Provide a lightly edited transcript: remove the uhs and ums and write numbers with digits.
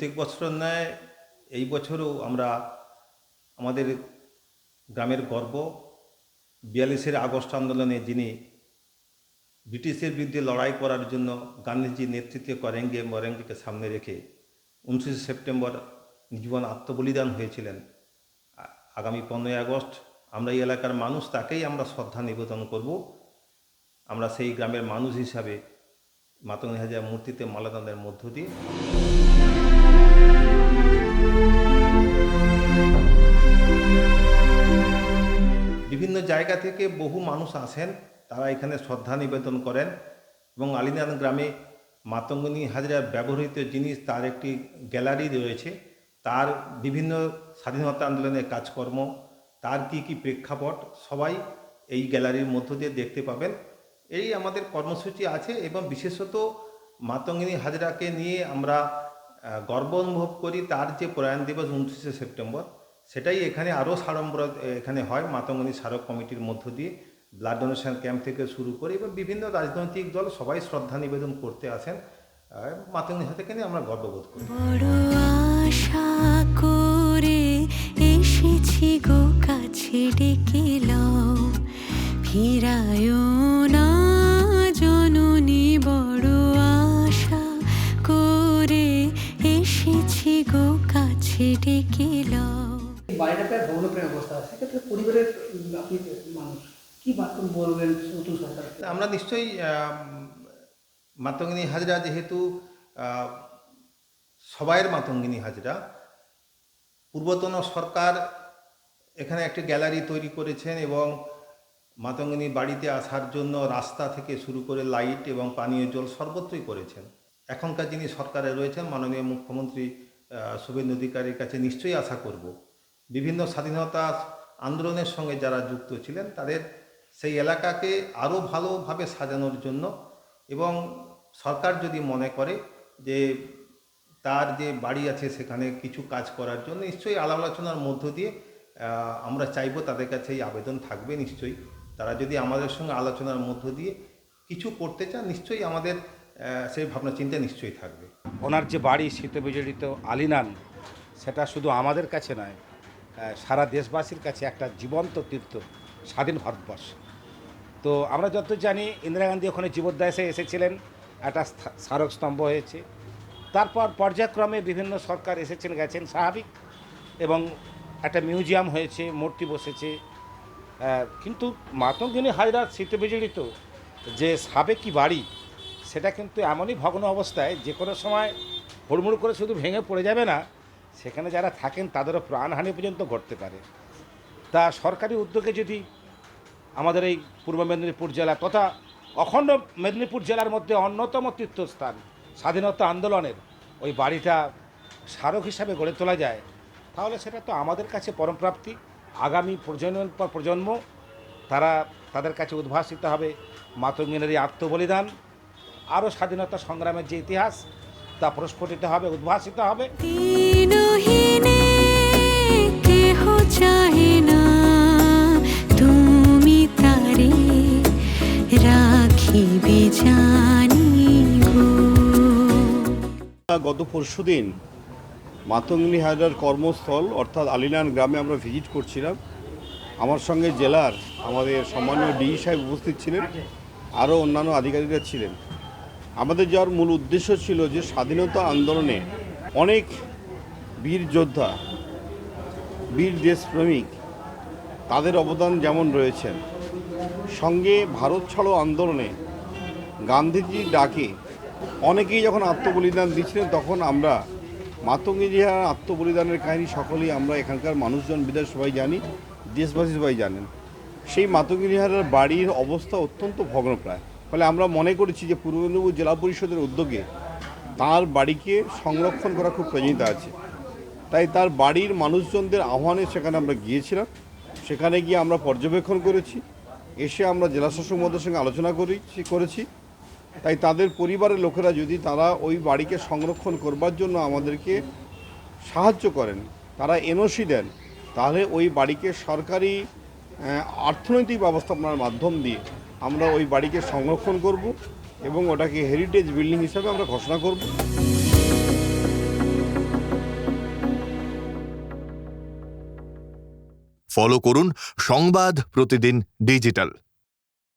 প্রত্যেক বছরের ন্যায় এই বছরও আমরা আমাদের গ্রামের গর্ব ৪২ আগস্ট আন্দোলনে যিনি ব্রিটিশের বিরুদ্ধে লড়াই করার জন্য গান্ধীজির নেতৃত্বে করেঙ্গে মরেঙ্গেকে সামনে রেখে ২৯ সেপ্টেম্বর জীবন আত্মবলিদান হয়েছিলেন। আগামী ১৫ই আগস্ট আমরা এই এলাকার মানুষ তাকেই আমরা শ্রদ্ধা নিবেদন করব। আমরা সেই গ্রামের মানুষ হিসাবে মাতঙ্গিনী হাজরা মূর্তিতে মালাদানের মধ্য দিয়ে বিভিন্ন জায়গা থেকে বহু মানুষ আসেন, তারা এখানে শ্রদ্ধা নিবেদন করেন এবং আলিনান গ্রামে মাতঙ্গিনী হাজরার ব্যবহৃত জিনিস তার একটি গ্যালারি রয়েছে। তার বিভিন্ন স্বাধীনতা আন্দোলনের কাজকর্ম, তার কি প্রেক্ষাপট সবাই এই গ্যালারির মধ্য দিয়ে দেখতে পাবেন। এই আমাদের কর্মসূচি আছে এবং বিশেষত মাতঙ্গিনী হাজরাকে নিয়ে আমরা গর্ব অনুভব করি। তার যে প্রয়াণ দিবস ২৯শে সেপ্টেম্বর, সেটাই এখানে আরও সাড়ম্বর এখানে হয় মাতঙ্গিনী স্মারক কমিটির মধ্য দিয়ে ব্লাড ডোনেশন ক্যাম্প থেকে শুরু করে এবং বিভিন্ন রাজনৈতিক দল সবাই শ্রদ্ধা নিবেদন করতে আসেন। মাতঙ্গিনী হাজরাকে নিয়ে আমরা গর্ববোধ করি। বড় আশা করে এসেছি গো কাছে ডেকে লও, ফিরায়ও না জননী। বড় আশা করে এসেছি গো কাছে ডেকে লও। বাড়িটা প্রায় ভগ্নপ্রায় অবস্থা আছে, সেক্ষেত্রে পরিবারের আপনি মানুষ কি বাক্য বলবেন নতুন সরকার? আমরা নিশ্চয়ই মাতঙ্গিনী হাজরা যেহেতু সবাইয়ের মাতঙ্গিনী হাজরা, পূর্বতন সরকার এখানে একটি গ্যালারি তৈরি করেছেন এবং মাতঙ্গিনী বাড়িতে আসার জন্য রাস্তা থেকে শুরু করে লাইট এবং পানীয় জল সর্বত্রই করেছেন। এখনকার যিনি সরকারে রয়েছেন মাননীয় মুখ্যমন্ত্রী শুভেন্দু অধিকারীর কাছে নিশ্চয়ই আশা করব বিভিন্ন স্বাধীনতা আন্দোলনের সঙ্গে যারা যুক্ত ছিলেন তাদের সেই এলাকাকে আরও ভালোভাবে সাজানোর জন্য, এবং সরকার যদি মনে করে যে তার যে বাড়ি আছে সেখানে কিছু কাজ করার জন্য নিশ্চয়ই আলাপ আলোচনার মধ্য দিয়ে আমরা চাইব তাদের কাছে এই আবেদন থাকবে। নিশ্চয়ই তারা যদি আমাদের সঙ্গে আলোচনার মধ্য দিয়ে কিছু করতে চান, নিশ্চয়ই আমাদের সেই ভাবনা চিন্তা নিশ্চয়ই থাকবে। ওনার যে বাড়ি শীতবিজড়িত আলিনান, সেটা শুধু আমাদের কাছে নয়, সারা দেশবাসীর কাছে একটা জীবন্ত তীর্থ স্বাধীন ভারতবর্ষ। তো আমরা যত জানি ইন্দিরা গান্ধী ওখানে জীবদ্দশায় এসেছিলেন, একটা স্মারক স্তম্ভ হয়েছে। তারপর পর্যায়ক্রমে বিভিন্ন সরকার এসেছেন গেছেন, স্বাভাবিক, এবং একটা মিউজিয়াম হয়েছে, মূর্তি বসেছে। কিন্তু মাতঙ্গিনী হাজরার স্মৃতিবিজড়িত যে সাবেকি বাড়ি, সেটা কিন্তু এমনই ভগ্ন অবস্থায় যে কোনো সময় হুড়মুড় করে শুধু ভেঙে পড়ে যাবে না, সেখানে যারা থাকেন তাদেরও প্রাণহানি পর্যন্ত ঘটতে পারে। তা সরকারি উদ্যোগে যদি আমাদের এই পূর্ব মেদিনীপুর জেলা তথা অখণ্ড মেদিনীপুর জেলার মধ্যে অন্যতম তীর্থস্থান স্বাধীনতা আন্দোলনের ওই বাড়িটা স্মারক হিসাবে গড়ে তোলা যায়, তাহলে সেটা তো আমাদের কাছে পরমপ্রাপ্তি। আগামী প্রজন্মের পর প্রজন্ম তাদের কাছে উদ্ভাসিত হবে মাতঙ্গিনীর এই আত্মবলিদান, আরও স্বাধীনতা সংগ্রামের যে ইতিহাস তা প্রস্ফুটিত হবে, উদ্ভাসিত হবে। তুমি তারে রাখিবে জানি গো। গত পরশুদিন মাতঙ্গিনী হাজরার কর্মস্থল অর্থাৎ আলিনান গ্রামে আমরা ভিজিট করছিলাম। আমার সঙ্গে জেলার আমাদের সম্মানীয় ডিই সাহেব উপস্থিত ছিলেন, আরও অন্যান্য আধিকারিকরা ছিলেন। আমাদের যাওয়ার মূল উদ্দেশ্য ছিল যে স্বাধীনতা আন্দোলনে অনেক বীর যোদ্ধা, বীর দেশপ্রেমিক, তাদের অবদান যেমন রয়েছেন, সঙ্গে ভারত ছাড়ো আন্দোলনে গান্ধীজির ডাকে অনেকেই যখন আত্মবলিদান দিচ্ছিলেন, তখন আমরা মাতঙ্গিনী হাজরার আত্মবলিদানের কাহিনী সকলেই আমরা এখানকার মানুষজন বিদেশ সবাই জানি, দেশবাসী সবাই জানেন। সেই মাতঙ্গিনী হাজরার বাড়ির অবস্থা অত্যন্ত ভগ্নপ্রায়। ফলে আমরা মনে করেছি যে পূর্ব মেদিনীপুর জেলা পরিষদের উদ্যোগে তার বাড়িকে সংরক্ষণ করা খুব প্রয়োজনীয়তা আছে। তাই তার বাড়ির মানুষজনদের আহ্বানে সেখানে আমরা গিয়েছিলাম। সেখানে গিয়ে আমরা পর্যবেক্ষণ করেছি, এসে আমরা জেলাশাসক মহোদয়ের সঙ্গে আলোচনা করেছি। তাই তাদের পরিবারের লোকেরা যদি তারা ওই বাড়িকে সংরক্ষণ করবার জন্য আমাদেরকে সাহায্য করেন, তারা এনওসি দেন, তাহলে ওই বাড়িকে সরকারি অর্থনৈতিক ব্যবস্থাপনার মাধ্যম দিয়ে আমরা ওই বাড়িকে সংরক্ষণ করব এবং ওটাকে হেরিটেজ বিল্ডিং হিসাবে আমরা ঘোষণা করব। ফলো করুন সংবাদ প্রতিদিন ডিজিটাল।